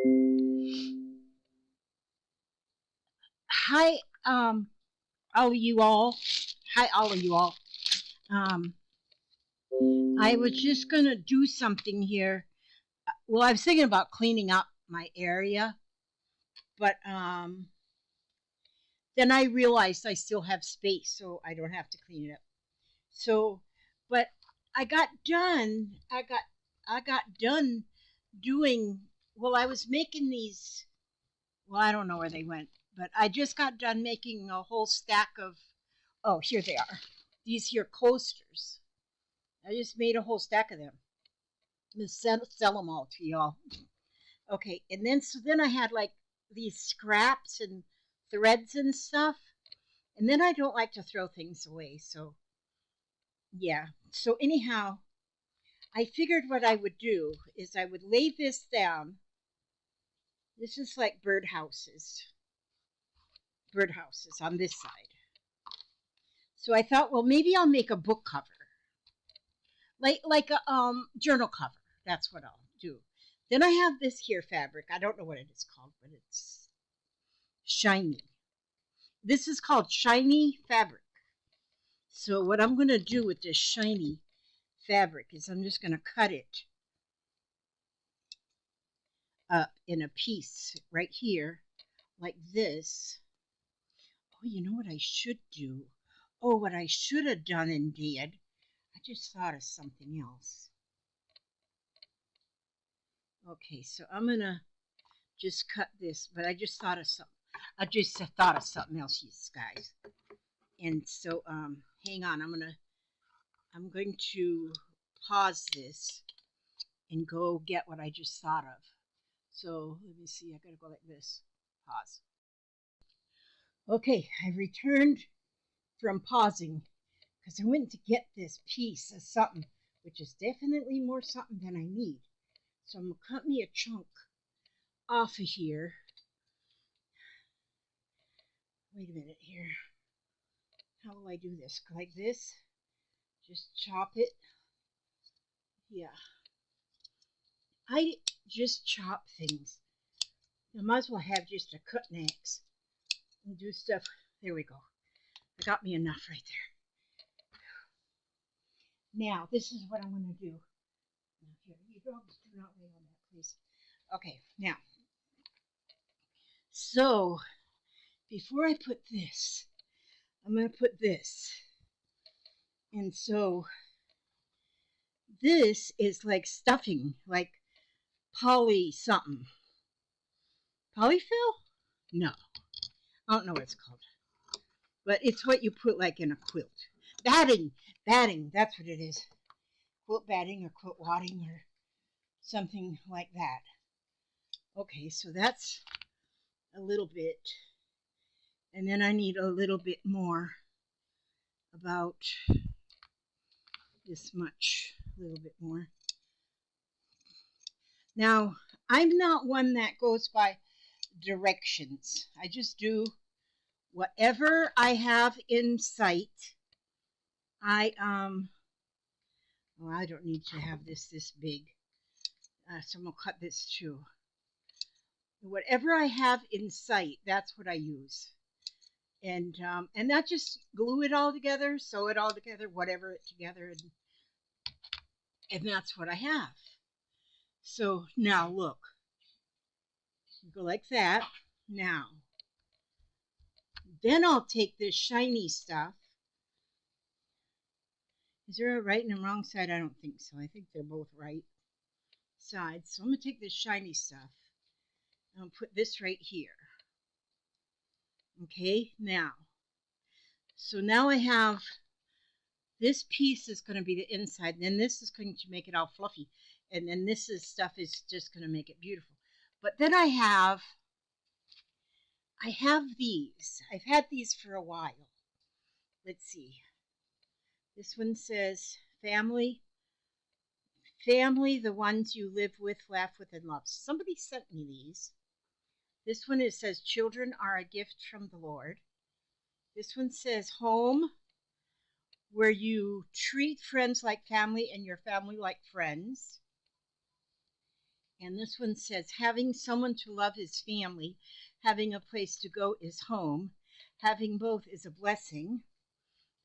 Hi, all of you all. Hi, all of you all. Um, I was just gonna do something here. Well, I was thinking about cleaning up my area, but then I realized I still have space, so I don't have to clean it up. So, but I got done. I got done doing. Well, I was making these. Well, I don't know where they went, but I just got done making a whole stack of. Oh, here they are. These here coasters. I just made a whole stack of them. I'm gonna sell them all to y'all. Okay, and then so then I had like these scraps and threads and stuff, and then I don't like to throw things away. So yeah. So anyhow, I figured what I would do is I would lay this down. This is like birdhouses on this side. So I thought, well, maybe I'll make a book cover, like a journal cover. That's what I'll do. Then I have this here fabric. I don't know what it is called, but it's shiny. This is called shiny fabric. So what I'm going to do with this shiny fabric is I'm just going to cut it up in a piece right here like this. Oh, you know what I should do? Oh, what I should have done and did. I just thought of something else. Okay, so I'm going to just cut this, but I just thought of something. I just thought of something else, you guys. And so, hang on. I'm going to pause this and go get what I just thought of. So let me see. I gotta go like this. Pause. Okay, I returned from pausing because I went to get this piece of something, which is definitely more something than I need. So I'm gonna cut me a chunk off of here. Wait a minute here. How will I do this? Like this? Just chop it. Yeah. I just chop things. I might as well have just a cutting axe and do stuff. There we go. I got me enough right there. Now, this is what I'm going to do. Now, here, you dogs do not lay on that, please. Okay, now, so before I put this, I'm going to put this. And so this is like stuffing, like poly something. Polyfill? No, I don't know what it's called. But it's what you put like in a quilt. Batting, batting, that's what it is. Quilt batting or quilt wadding or something like that. Okay, so that's a little bit. And then I need a little bit more, about this much, a little bit more. Now, I'm not one that goes by directions. I just do whatever I have in sight. Well, I don't need to have this big. So I'm gonna cut this too. Whatever I have in sight, that's what I use. And not just glue it all together, sew it all together, whatever it together, and that's what I have. So now look, you go like that. Now, then I'll take this shiny stuff. Is there a right and a wrong side? I don't think so. I think they're both right sides. So I'm gonna take this shiny stuff and I'll put this right here. Okay, now, so now I have this piece is going to be the inside, and then this is going to make it all fluffy, and then this is stuff is just going to make it beautiful. But then I have these. I've had these for a while. Let's see. This one says family, family, the ones you live with, laugh with, and love. Somebody sent me these. This one, it says children are a gift from the Lord. This one says home, where you treat friends like family and your family like friends. And this one says, having someone to love is family, having a place to go is home, having both is a blessing.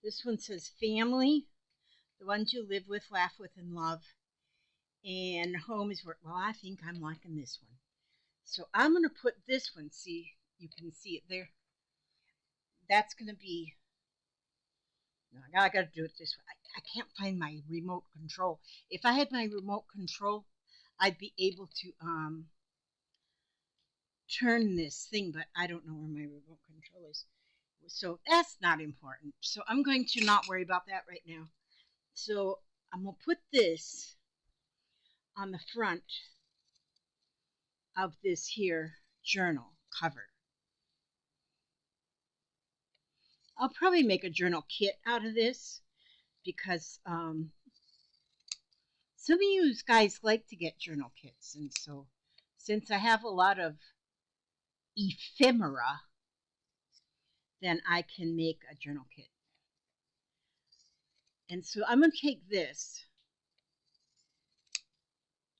This one says, family, the ones you live with, laugh with, and love. And home is where, well, I think I'm liking this one. So I'm going to put this one, see, you can see it there. That's going to be, no, I got to do it this way. I can't find my remote control. If I had my remote control, I'd be able to turn this thing, but I don't know where my remote control is. So that's not important. So I'm going to not worry about that right now. So I'm going to put this on the front of this here journal cover. I'll probably make a journal kit out of this because some of you guys like to get journal kits. And so since I have a lot of ephemera, then I can make a journal kit. And so I'm going to take this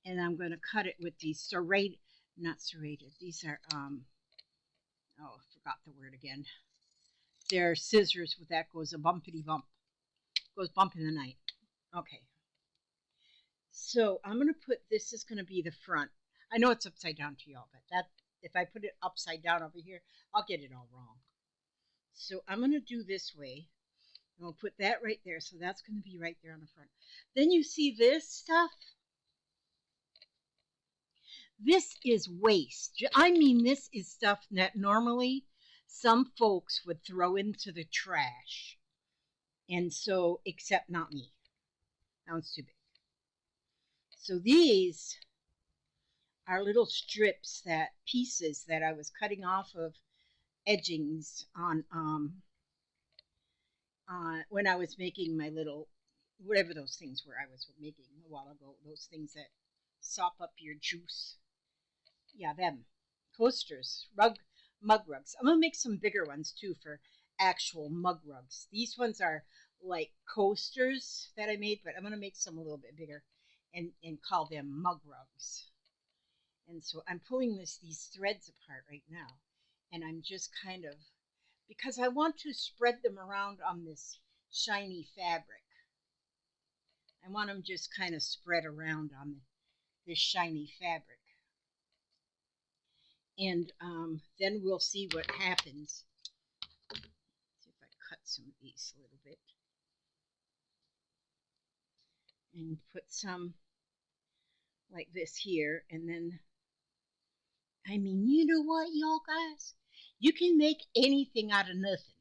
and I'm going to cut it with these serrated, not serrated, these are, oh, I forgot the word again. They're scissors with that goes a bumpity bump. Goes bump in the night. Okay. So I'm going to put, this is going to be the front. I know it's upside down to y'all, but that, if I put it upside down over here, I'll get it all wrong. So I'm going to do this way. And we'll put that right there. So that's going to be right there on the front. Then you see this stuff. This is waste. I mean, this is stuff that normally some folks would throw into the trash. And so, except not me. That one's too big. So these are little strips, that pieces that I was cutting off of edgings on when I was making my little, whatever those things were I was making a while ago. Those things that sop up your juice. Yeah, them. Coasters, mug rugs. I'm going to make some bigger ones too for actual mug rugs. These ones are like coasters that I made, but I'm going to make some a little bit bigger and call them mug rugs. And so I'm pulling these threads apart right now. And I'm just kind of, because I want to spread them around on this shiny fabric. I want them just kind of spread around on this shiny fabric. And then we'll see what happens. Let's see if I cut some of these a little bit. And put some like this here. And then, I mean, you know what, y'all guys? You can make anything out of nothing.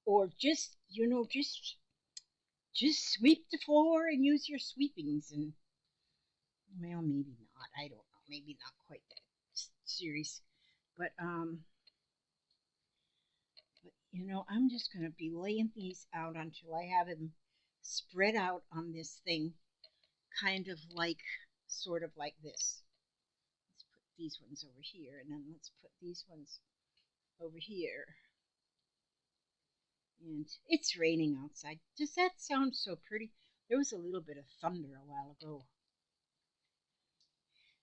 Or just, you know, just sweep the floor and use your sweepings. And, well, maybe not. I don't know. Maybe not quite that serious. But you know, I'm just going to be laying these out until I have them spread out on this thing, kind of like, sort of like this. Let's put these ones over here, and then let's put these ones over here. And it's raining outside. Does that sound so pretty? There was a little bit of thunder a while ago.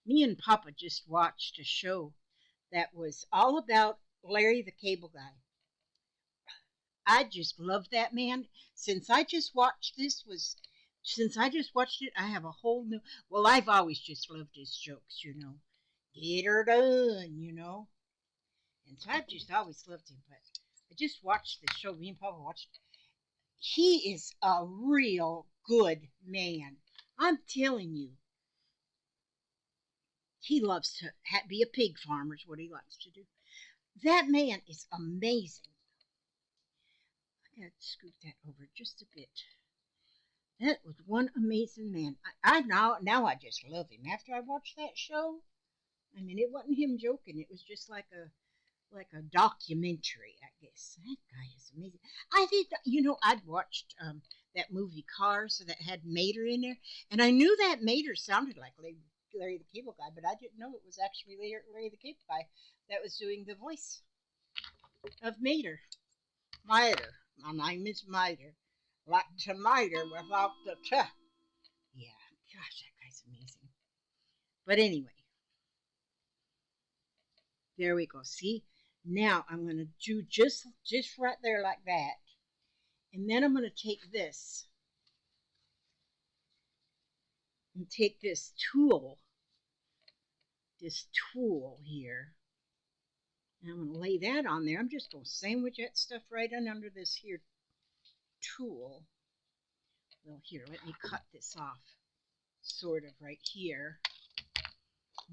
Me and Papa just watched a show that was all about Larry the Cable Guy. I just love that man. Since I just watched it, I have a whole new, well, I've always just loved his jokes, you know. Get her done, you know. And so I've just always loved him, but I just watched the show. Me and Papa watched it. He is a real good man. I'm telling you. He loves to be a pig farmer is what he likes to do. That man is amazing. I gotta scoot that over just a bit. That was one amazing man. I now I just love him. After I watched that show, I mean, it wasn't him joking. It was just like a documentary, I guess. That guy is amazing. I think you know, I'd watched that movie Cars that had Mater in there, and I knew that Mater sounded like Larry the Cable Guy, but I didn't know it was actually Larry the Cable Guy that was doing the voice of Mater. Miter. My name is Miter. Like tomato without the t. Yeah, gosh, that guy's amazing. But anyway, There we go. See? Now I'm going to do just right there like that. And then I'm going to take this and take this tool here. And I'm going to lay that on there. I'm just going to sandwich that stuff right in under this here tool. Well, here, let me cut this off sort of right here.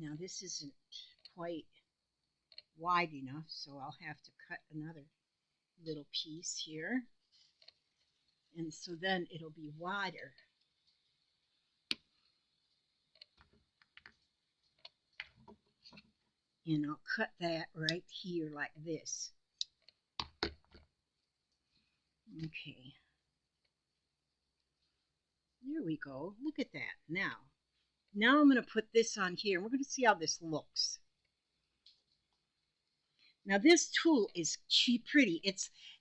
Now this isn't quite wide enough, so I'll have to cut another little piece here. And so then it'll be wider. And I'll cut that right here like this. Okay. There we go. Look at that. Now I'm going to put this on here, and we're going to see how this looks. Now this tool is pretty.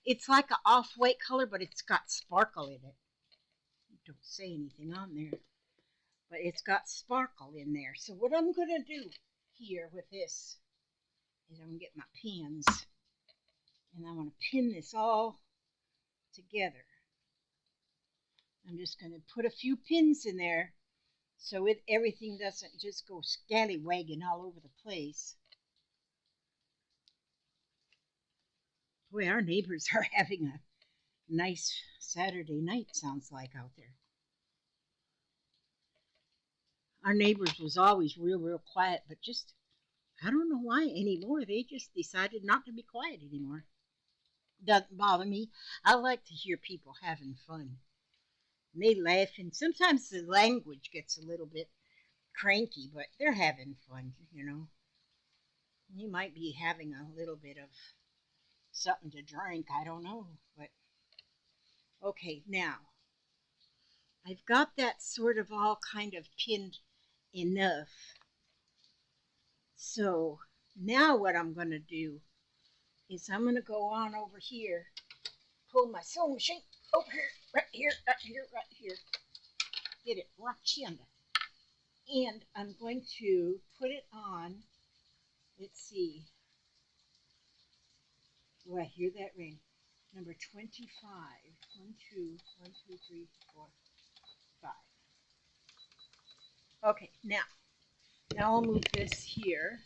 It's like an off-white color, but it's got sparkle in it. Don't say anything on there, but it's got sparkle in there. So what I'm going to do here with this is I'm going to get my pins, and I'm going to pin this all together. I'm just going to put a few pins in there so everything doesn't just go scallywagging all over the place. Boy, our neighbors are having a nice Saturday night, sounds like, out there. Our neighbors was always real quiet, but just, I don't know why anymore. They just decided not to be quiet anymore. Doesn't bother me. I like to hear people having fun. And they laugh, and sometimes the language gets a little bit cranky, but they're having fun, you know. You might be having a little bit of something to drink, I don't know, but okay. Now I've got that sort of all kind of pinned enough, so now what I'm going to do is I'm going to go on over here, pull my sewing machine over here, right here, right here, right here, get it right here, and I'm going to put it on. Let's see. Oh, I hear that ring. Number 25. 1, 2, 1, 2, 3, 4, 5. Okay, now I'll move this here.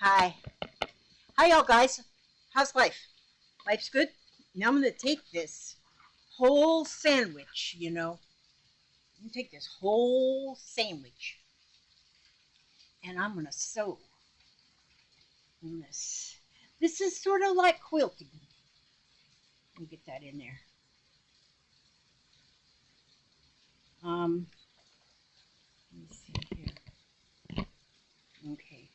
Hi. Hi, y'all guys. How's life? Life's good? Now I'm going to take this whole sandwich, you know. I'm going to take this whole sandwich and I'm going to sew this. This is sort of like quilting. Let me get that in there. Let me see here. Okay.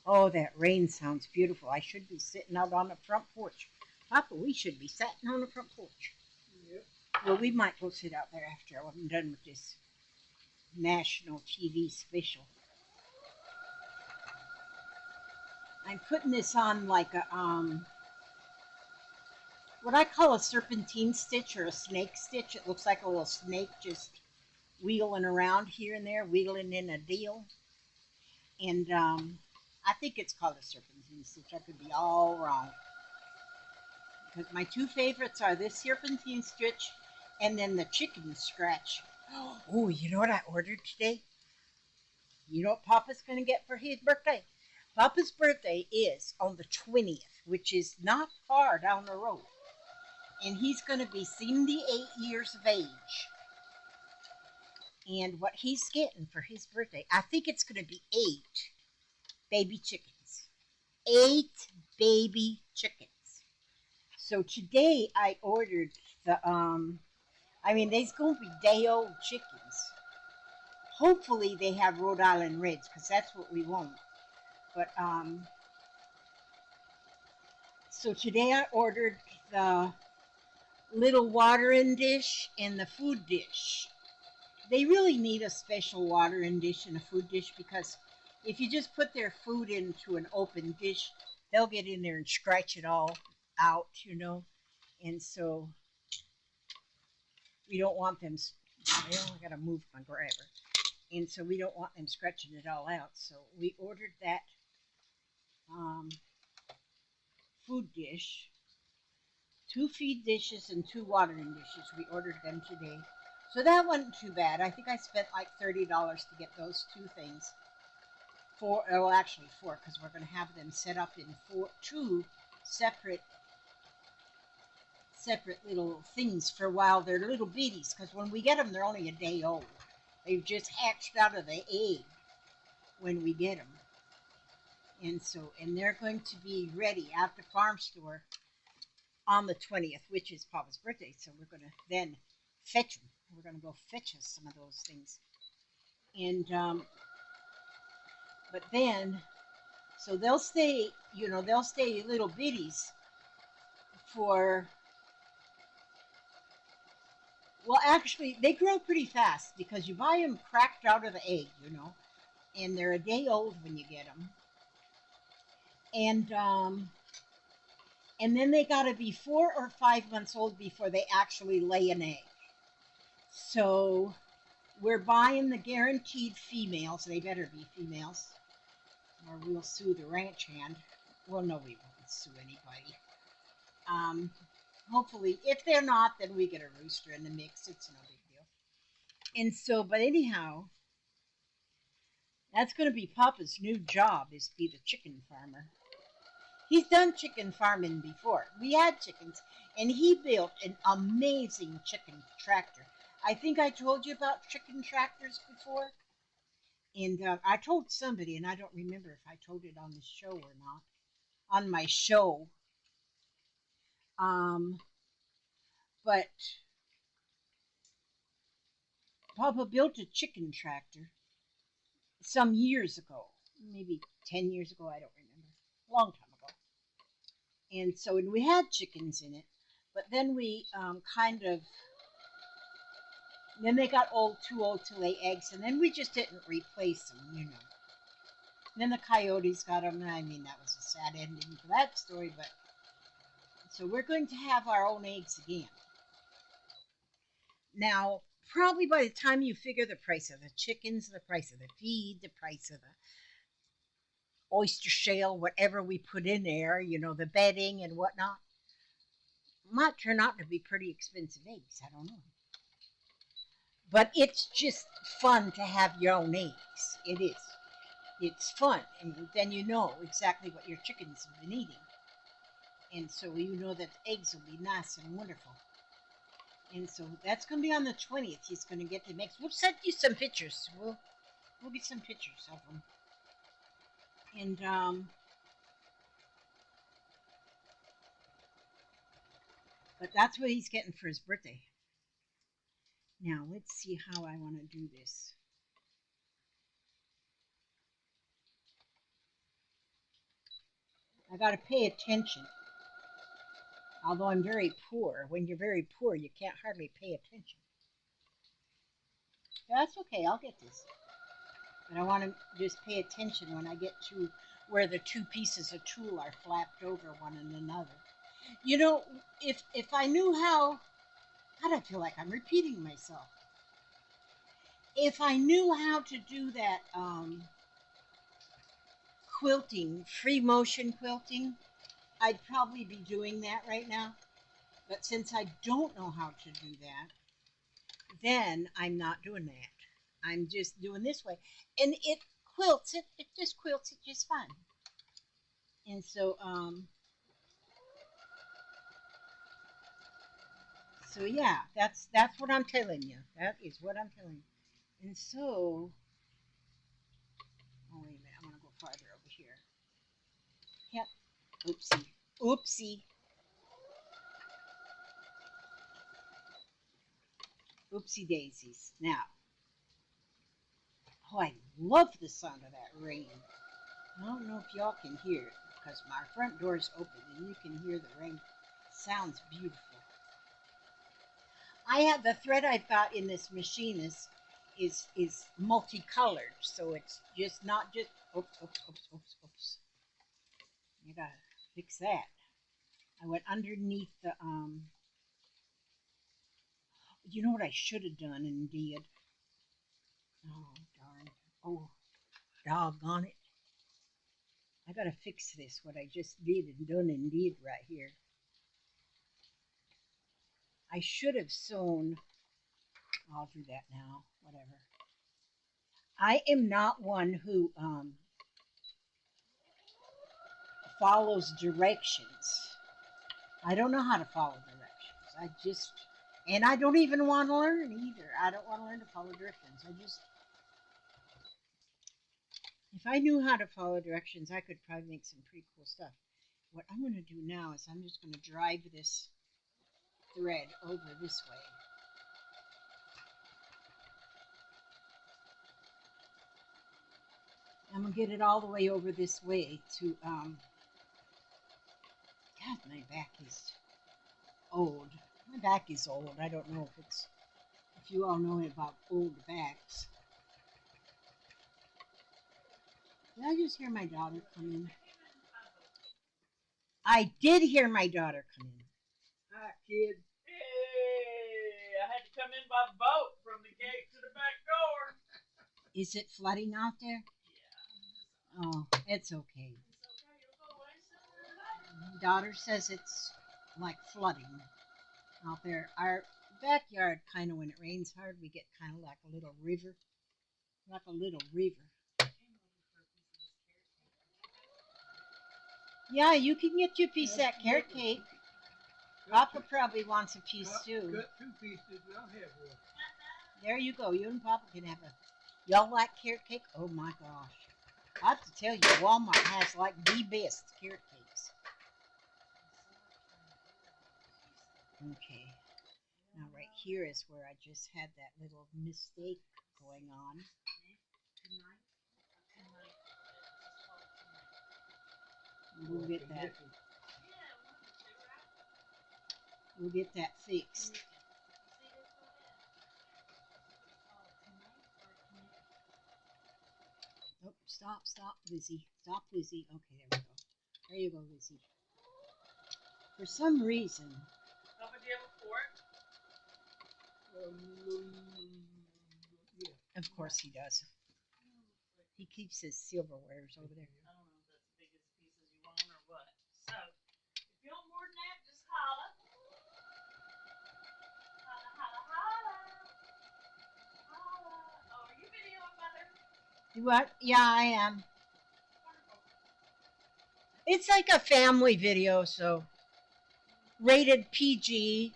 Oh, that rain sounds beautiful. I should be sitting out on the front porch. Papa, we should be sitting on the front porch. Yep. Well, we might go sit out there after I'm done with this national TV special. I'm putting this on like a what I call a serpentine stitch or a snake stitch. It looks like a little snake just wheeling around here and there, wheeling in a deal. And I think it's called a serpentine stitch. I could be all wrong. Because my two favorites are this serpentine stitch and then the chicken scratch. Oh, you know what I ordered today? You know what Papa's going to get for his birthday? Papa's birthday is on the 20th, which is not far down the road. And he's going to be 78 years of age. And what he's getting for his birthday, I think it's going to be 8 baby chickens. 8 baby chickens. So today I ordered the, they's going to be day-old chickens. Hopefully they have Rhode Island Reds, because that's what we want. But, so today I ordered the little watering dish and the food dish. They really need a special watering dish and a food dish, because if you just put their food into an open dish, they'll get in there and scratch it all out, you know. And so We don't want them. Well, I gotta move my grabber, and so we don't want them scratching it all out. So we ordered that um, food dish, two feed dishes and two watering dishes. We ordered them today, so that wasn't too bad. I think I spent like $30 to get those two things. Four, oh, actually four, because we're going to have them set up in two separate separate little things for a while. They're little bitties, because when we get them, they're only a day old. They've just hatched out of the egg when we get them, and they're going to be ready at the farm store on the 20th, which is Papa's birthday. So we're going to then fetch them. We're going to go fetch us some of those things, and but then so they'll stay. They'll stay little bitties for, well, actually, they grow pretty fast because you buy them cracked out of the egg, and they're a day old when you get them, and then they got to be 4 or 5 months old before they actually lay an egg. So we're buying the guaranteed females. They better be females, or we'll sue the ranch hand. Well, no, we won't sue anybody. Um, Hopefully, if they're not, then we get a rooster in the mix. It's no big deal. And so, but anyhow, that's going to be Papa's new job, is to be the chicken farmer. He's done chicken farming before. We had chickens, and he built an amazing chicken tractor. I think I told you about chicken tractors before, and I told somebody, and I don't remember if I told it on the show or not. On my show, um, but Papa built a chicken tractor some years ago, maybe 10 years ago, I don't remember, a long time ago. And so, and we had chickens in it, but then we then they got too old to lay eggs, and then we just didn't replace them. And then the coyotes got them, and I mean, that was a sad ending for that story, but so we're going to have our own eggs again. Now, probably by the time you figure the price of the chickens, the price of the feed, the price of the oyster shell, whatever we put in there, the bedding and whatnot, might turn out to be pretty expensive eggs. I don't know. But it's just fun to have your own eggs. It is. It's fun. And then you know exactly what your chickens have been eating. And so you know that the eggs will be nice and wonderful. And so that's going to be on the 20th. He's going to get the eggs. We'll send you some pictures. We'll get some pictures of them. And but that's what he's getting for his birthday. Now let's see how I want to do this. I got to pay attention. Although I'm very poor. When you're very poor, you can't hardly pay attention. That's okay. I'll get this. But I want to just pay attention when I get to where the two pieces of tulle are flapped over one another. If I knew how, God, I feel like I'm repeating myself. If I knew how to do that quilting, free motion quilting, I'd probably be doing that right now. But since I don't know how to do that, then I'm not doing that. I'm just doing this way. And it quilts it just quilts it just fine. And so yeah, that's what I'm telling you. That is what I'm telling you. And so, oh wait a minute, I'm gonna go farther over here. Yep. Oopsie. Oopsie. Oopsie daisies. Now, oh, I love the sound of that rain. I don't know if y'all can hear it because my front door is open and you can hear the rain. Sounds beautiful. I have the thread I've got in this machine is multicolored, so it's just not just oops. I gotta fix that. I went underneath the You know what I should have done and did? Oh, darn. Oh, doggone it. I gotta fix this, what I just did and done and did right here. I should have sewn. I'll do that now, whatever. I am not one who follows directions. I don't know how to follow directions. And I don't even want to learn either. I don't want to learn to follow directions. If I knew how to follow directions, I could probably make some pretty cool stuff. What I'm going to do now is I'm just going to drive this thread over this way. I'm going to get it all the way over this way to, God, my back is old. My back is old. I don't know if you all know about old backs. Did I just hear my daughter come in? I did hear my daughter come in. Hi, kid. Hey, I had to come in by boat from the gate to the back door. Is it flooding out there? Yeah. Oh, it's okay. It's okay. You'll go away soon. My daughter says it's like flooding out there. Our backyard, kind of when it rains hard, we get kind of like a little river. Like a little river. Yeah, you can get you a piece of that carrot cake. Papa probably wants a piece too. Cut 2 pieces, and I'll have one. There you go. You and Papa can have a. Y'all like carrot cake? Oh my gosh. I have to tell you, Walmart has like the best carrot cakes. Okay. Now right here is where I just had that little mistake going on. We'll get that. We'll get that fixed. Oh, stop, Lizzie. Stop, Lizzie. Okay, there we go. There you go, Lizzie. For some reason. Papa, do you have a fork? Yeah. Of course he does. He keeps his silverwares over there. I don't know if that's the biggest pieces you want or what. So, if you want more than that, just holla. Holla, holla, holla. Holla. Oh, are you videoing, Mother? You what? Yeah, I am. It's like a family video, so rated PG.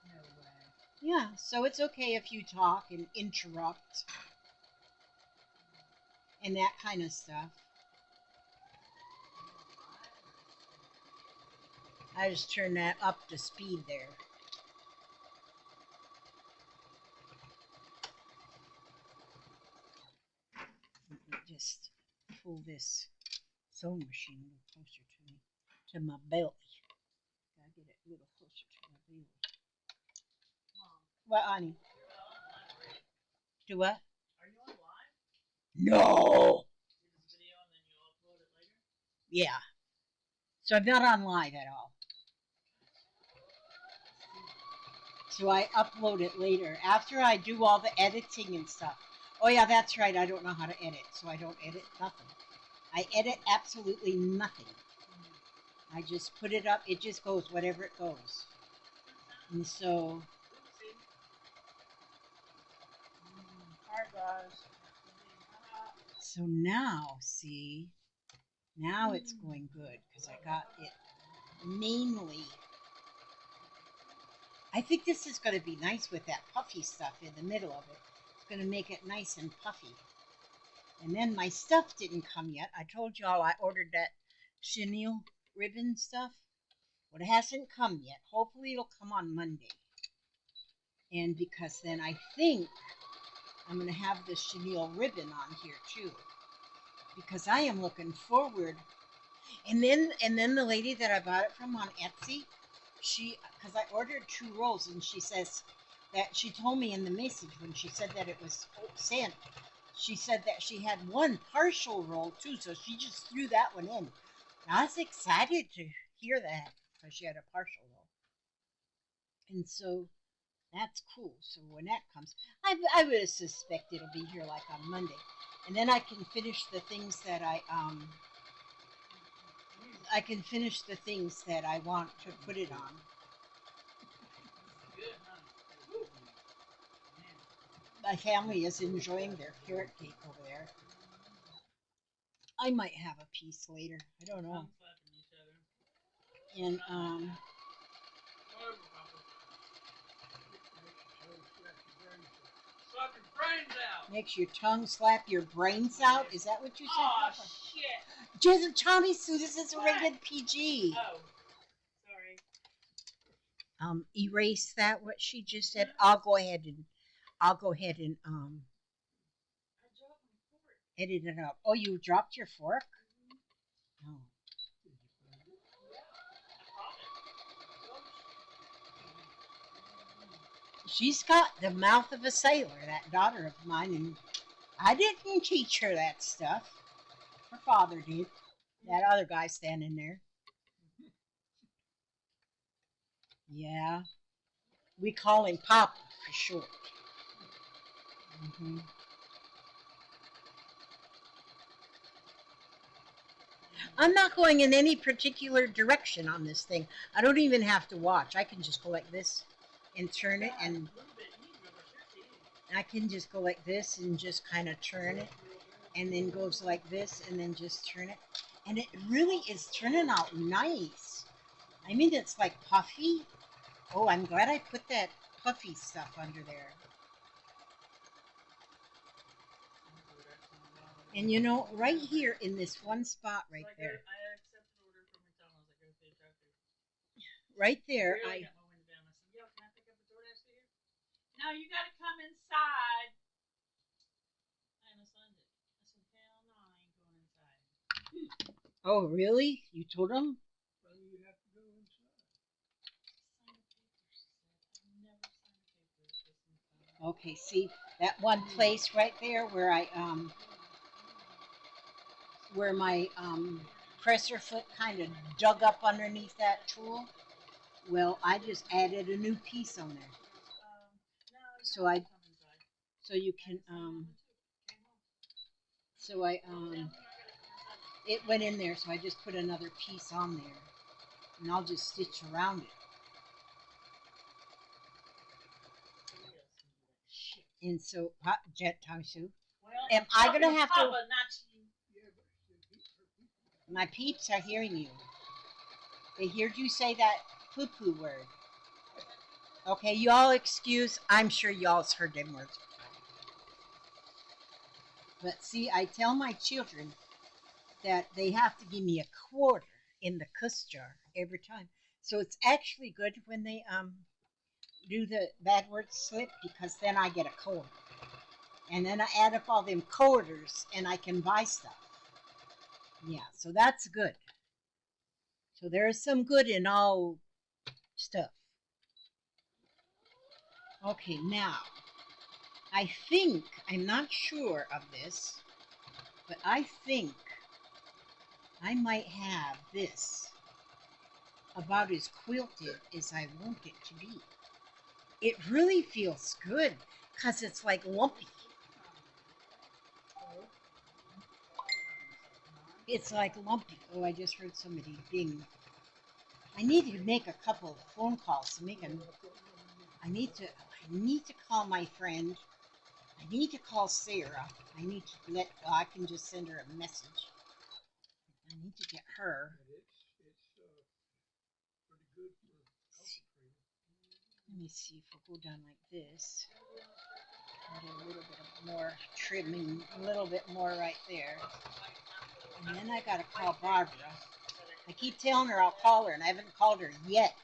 No way. Yeah, so it's okay if you talk and interrupt and that kind of stuff. I just turned that up to speed there. Let me just pull this sewing machine a little closer to me, to my belly. Gotta get it a little closer to my belly. Mom, What, honey? you're online already. Do what? Are you on live? No. Do this video and then you'll upload it later? Yeah. So I'm not on live at all. So I upload it later after I do all the editing and stuff. Oh yeah, that's right. I don't know how to edit, so I don't edit nothing. I edit absolutely nothing. I just put it up. It just goes whatever it goes. And so. Hi, guys. So now, see, now it's going good because I got it mainly. I think this is going to be nice with that puffy stuff in the middle of it. It's going to make it nice and puffy. And then my stuff didn't come yet. I told y'all I ordered that chenille ribbon stuff. Well, it hasn't come yet. Hopefully it'll come on Monday. And because then I think I'm going to have the chenille ribbon on here too. Because I am looking forward. And then the lady that I bought it from on Etsy, because I ordered 2 rolls, and she says that she told me in the message when she said that it was sent, she said that she had 1 partial roll too, so she just threw that one in. I was excited to hear that because she had a partial roll. And so That's cool. So when that comes, I would suspect it'll be here like on Monday, and then I can finish the things that I want to put it on. Good, huh? Woo. Man, My family is enjoying their carrot cake over there. I might have a piece later. I don't know. tongue slapping each other. And Whatever, Papa. Makes your Slap your brains out. brains out. makes your tongue slap your brains out. Is that what you said, Oh, Papa? shit. Just Tommy Sue, this is What? rated PG. Oh, sorry. Erase that what she just said. Huh? I'll go ahead and I dropped my fork. edit it up. Oh, you dropped your fork? Oh. Yeah, I caught it. She's got the mouth of a sailor, that daughter of mine, and I didn't teach her that stuff. Her father did. That other guy standing there. Yeah. We call him Papa for short. hmm I'm not going in any particular direction on this thing. I don't even have to watch. I can just go like this and turn it, God, and a little bit easier, but you're kidding. I can just go like this and just kind of turn it, and then goes like this and then just turn it. And it really is turning out nice. I mean, it's like puffy. Oh, I'm glad I put that puffy stuff under there. And you know, right here in this one spot So right I there, accepted an order from McDonald's. I go to the drive-thru. right there, Barely got my window down. I said, "Yo, can I pick up a DoorDash for you?" No, you gotta come inside. And I signed it. I said, "Hell no, I ain't going inside." oh, really? You told him? Well, you have to go inside. Sign the paper, she said. I've never signed a paper this many times. Okay, see that one place right there where where my presser foot kind of dug up underneath that tool. Well, I just added a new piece on there, No, you so don't have I to come inside. so you I can signed that one too. Came home. so I Tell me I gotta come inside. it went in there, so I just put another piece on there, and I'll just stitch around it. Shit. And so, Jet Tangsu, Well, am I'm I talking gonna have to? Papa, not you. Yeah, but her people. My peeps are hearing you. They heard you say that poo poo word. Okay, y'all excuse. I'm sure y'all's heard them words before. But see, I tell my children that they have to give me a quarter in the cuss jar every time. So it's actually good when they do the bad word slip because then I get a quarter. And then I add up all them quarters and I can buy stuff. Yeah, so that's good. So there is some good in all stuff. Okay, now I think I'm not sure of this, but I think I might have this about as quilted as I want it to be. It really feels good because it's like lumpy. It's like lumpy. Oh, I just heard somebody ding. I need to make a couple of phone calls to make an. I need to call my friend. I need to call Sarah. I need to let. I can just send her a message. I need to get her. But it's pretty good for coffee cream. Let me see if we'll go down like this. And get a little bit more trimming, a little bit more right there. And then I gotta call Barbara. I keep telling her I'll call her, and I haven't called her yet.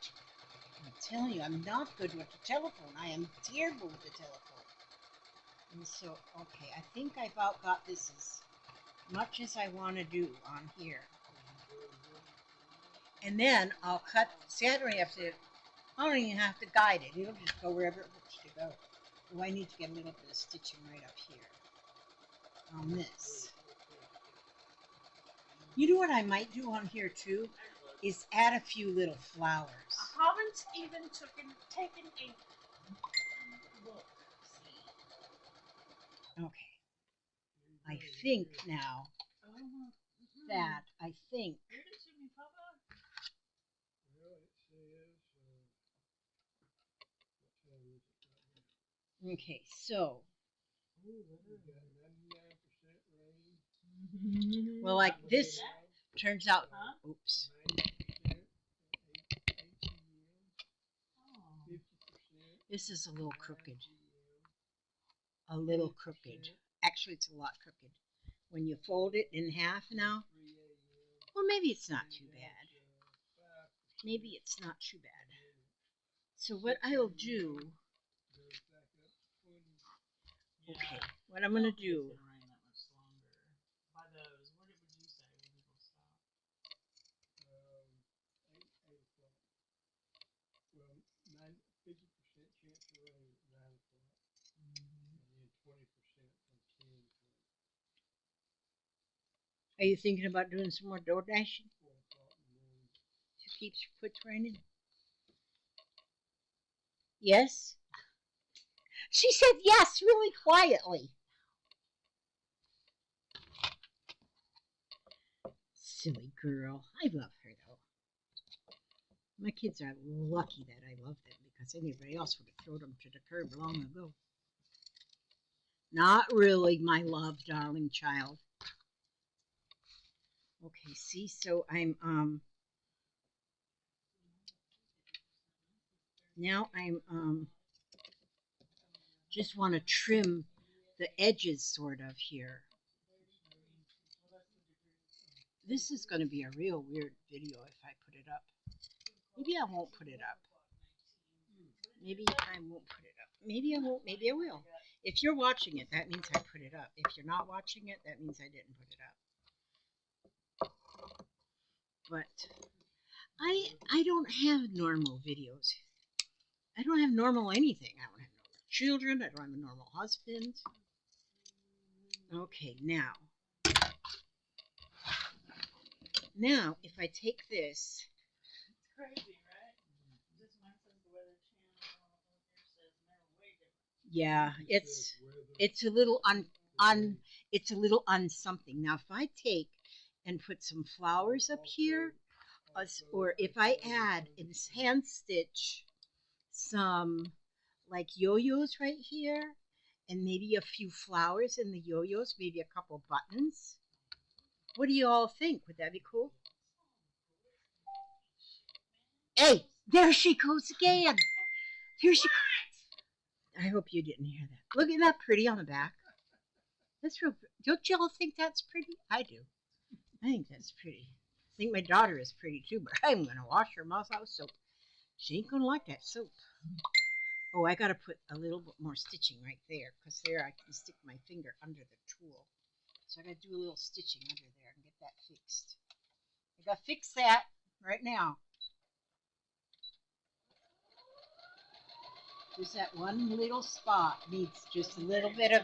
I'm telling you, I'm not good with the telephone. I am terrible with the telephone. And so, okay, I think I about got this as much as I want to do on here. And then I'll cut. See, I don't have to. I don't even have to guide it. It'll just go wherever it wants to go. Oh, I need to get a little bit of stitching right up here on this. You know what I might do on here too? Is add a few little flowers. I haven't even taken a Look. Okay. I think now Oh, that I think read it to me, Papa. Well, it says, what time is it right okay, so now? We got 99% rain. well like this turns out Huh? oops. 90% ATM. Oh. 50%. This is a little 9 crooked. PM. A little 8%. crooked. Actually it's a lot crooked. When you fold it in half now, 3 AM. well maybe it's not too And bad. that's, 5%. Maybe it's not too bad. And then So what I'll do, goes back up to 20. okay, what I'm gonna do, It's gonna rain that much longer. By those, what would you say when people stop? 8 o'clock. Well, 50% chance of rain at 9 o'clock. And then 20% from 10 to are you thinking about doing some more door dashing 4 o'clock in the morning. to keep quits raining? Yes? She said yes really quietly. Silly girl. I love her though. My kids are lucky that I love them because anybody else would have thrown them to the curb long ago. Not really, my love, darling child. Okay, see, so I'm just want to trim the edges sort of here. This is going to be a real weird video if I put it up. Maybe I won't put it up. Maybe I won't put it up. Maybe I won't. Maybe I will. If you're watching it, that means I put it up. If you're not watching it, that means I didn't put it up. But I don't have normal videos. I don't have normal anything. I don't have normal children. I don't have a normal husband. Okay, now if I take this, It's crazy, right? Just mine says the Weather Channel, yours says they're way different. yeah, it's a little it's a little something. Now if I take and put some flowers up here, or if I add and hand stitch some like yo-yos right here, and maybe a few flowers in the yo-yos, maybe a couple buttons. What do you all think? Would that be cool? Hey, there she goes again. Here she goes. I hope you didn't hear that. Look at that pretty on the back. That's real. Don't y'all think that's pretty? I do. I think that's pretty. I think my daughter is pretty too, but I'm gonna wash her mouth out with soap. She ain't gonna like that soap. Oh, I gotta put a little bit more stitching right there, because there I can stick my finger under the tool. So I gotta do a little stitching under there and get that fixed. I gotta fix that right now. Just that one little spot needs just a little bit of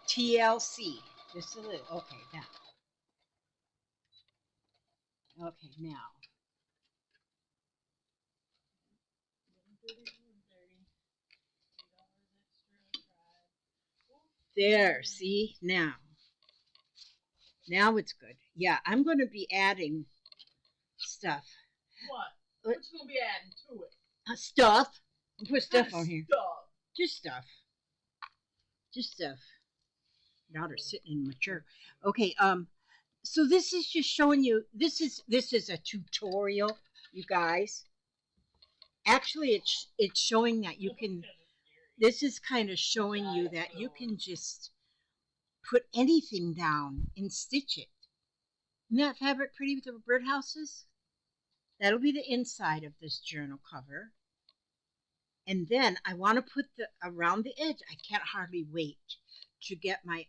TLC. Just a little. Okay, now. Okay, now. There, see? Now. Now it's good. Yeah, I'm going to be adding stuff. What? What you gonna be adding to it? Stuff. Put stuff on here. Stuff. Just stuff. Just stuff. Daughter's sitting in my chair. Okay, so this is just showing you, this is a tutorial, you guys. Actually, it's showing that you can, this is kind of showing you that you can just put anything down and stitch it. Isn't that fabric pretty with the birdhouses? That'll be the inside of this journal cover. And then I want to put the around the edge. I can't hardly wait to get my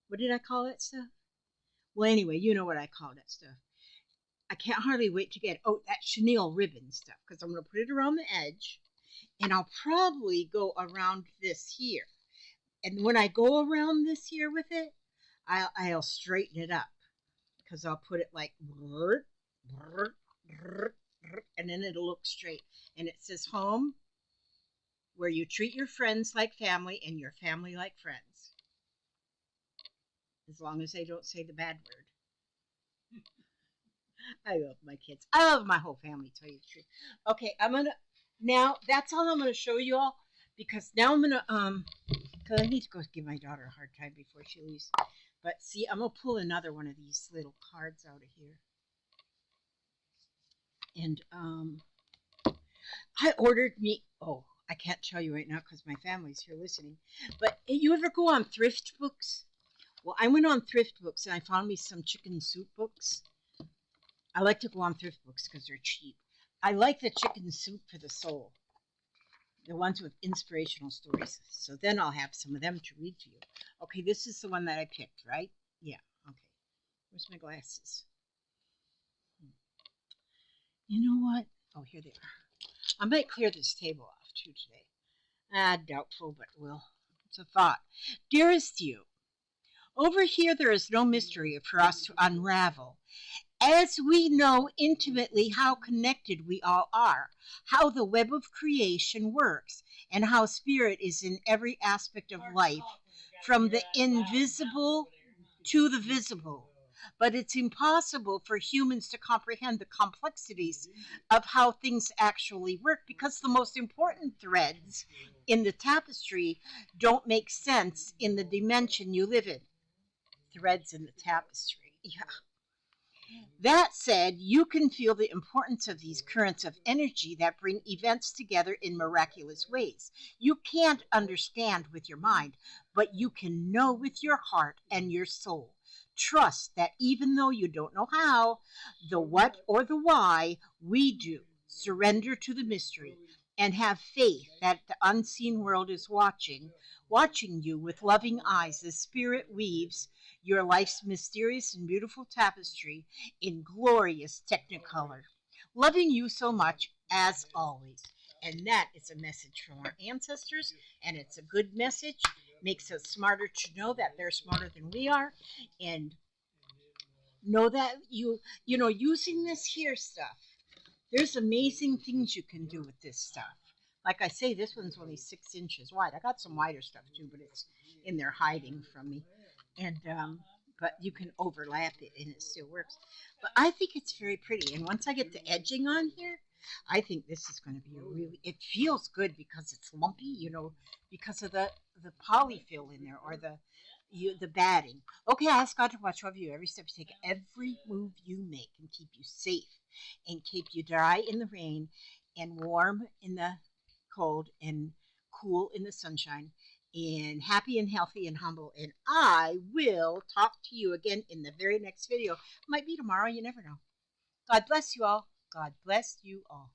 what did I call that stuff? Well, anyway, you know what I call that stuff. I can't hardly wait to get that chenille ribbon stuff, because I'm going to put it around the edge, and I'll probably go around this here. And when I go around this here with it, I'll straighten it up, because I'll put it like and then it'll look straight. And it says home. where you treat your friends like family and your family like friends. As long as they don't say the bad word. I love my kids. I love my whole family, to tell you the truth. Okay, now that's all I'm gonna show you all, because now I'm gonna because I need to go give my daughter a hard time before she leaves. But see, I'm gonna pull another one of these little cards out of here. And I ordered me. Oh, I can't tell you right now because my family's here listening. But you ever go on thrift books? Well, I went on thrift books and I found me some chicken soup books. I like to go on thrift books because they're cheap. I like the chicken soup for the soul, the ones with inspirational stories. So then I'll have some of them to read to you. Okay, this is the one that I picked, right? Yeah, okay. Where's my glasses? You know what? Oh, here they are. I might clear this table off too today. Doubtful, but will. It's a thought. Dearest you, over here there is no mystery for us to unravel, as we know intimately how connected we all are, how the web of creation works, and how spirit is in every aspect of life, from the invisible to the visible. But it's impossible for humans to comprehend the complexities of how things actually work, because the most important threads in the tapestry don't make sense in the dimension you live in. Threads in the tapestry. Yeah. That said, you can feel the importance of these currents of energy that bring events together in miraculous ways. You can't understand with your mind, but you can know with your heart and your soul. Trust that even though you don't know how, the what or the why, we do. Surrender to the mystery and have faith that the unseen world is watching you with loving eyes as spirit weaves your life's mysterious and beautiful tapestry in glorious technicolor. Loving you so much as always. And that is a message from our ancestors, and it's a good message. Makes us smarter to know that they're smarter than we are, and know that using this here stuff. There's amazing things you can do with this stuff. Like I say, this one's only 6 inches wide. I got some wider stuff too, but it's in there hiding from me. And but you can overlap it and it still works. But I think it's very pretty. And once I get the edging on here, I think this is going to be a really. It feels good because it's lumpy, because of the polyfill in there, or the batting. Okay, I ask God to watch over you every step you take, every move you make, and keep you safe, and keep you dry in the rain, and warm in the cold, and cool in the sunshine, and happy and healthy and humble. And I will talk to you again in the very next video. Might be tomorrow, you never know. God bless you all. God bless you all.